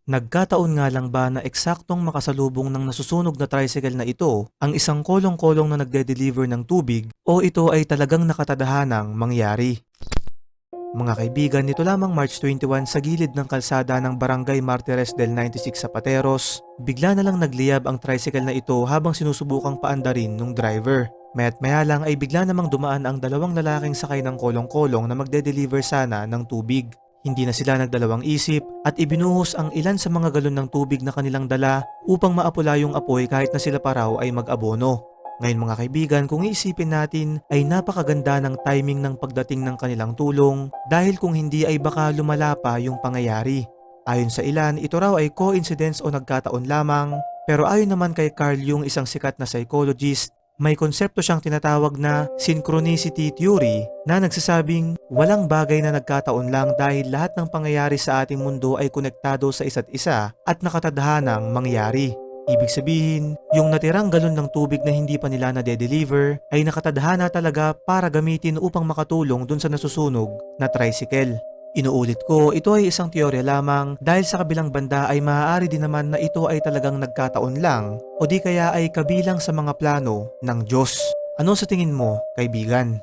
Nagkataon nga lang ba na eksaktong makasalubong ng nasusunog na tricycle na ito ang isang kolong-kolong na nagde-deliver ng tubig o ito ay talagang nakatadahanang mangyari? Mga kaibigan, nito lamang March 21 sa gilid ng kalsada ng Barangay Martires del 96 sa Pateros, bigla na lang nagliyab ang tricycle na ito habang sinusubukang paandarin ng driver. Maya't maya lang ay bigla namang dumaan ang dalawang lalaking sakay ng kolong-kolong na magde-deliver sana ng tubig. Hindi na sila nagdalawang isip at ibinuhos ang ilan sa mga galon ng tubig na kanilang dala upang maapula yung apoy kahit na sila pa raw ay mag-abono. Ngayon mga kaibigan, kung iisipin natin ay napakaganda ng timing ng pagdating ng kanilang tulong dahil kung hindi ay baka lumala pa yung pangyayari. Ayon sa ilan, ito raw ay coincidence o nagkataon lamang, pero ayon naman kay Carl Jung, isang sikat na psychologist, may konsepto siyang tinatawag na synchronicity theory na nagsasabing walang bagay na nagkataon lang dahil lahat ng pangyayari sa ating mundo ay konektado sa isa't isa at nakatadhanang mangyari. Ibig sabihin, yung natirang galon ng tubig na hindi pa nila na-deliver ay nakatadhana talaga para gamitin upang makatulong dun sa nasusunog na tricycle. Inuulit ko, ito ay isang teorya lamang dahil sa kabilang banda ay maaari din naman na ito ay talagang nagkataon lang o di kaya ay kabilang sa mga plano ng Diyos. Ano sa tingin mo, kaibigan?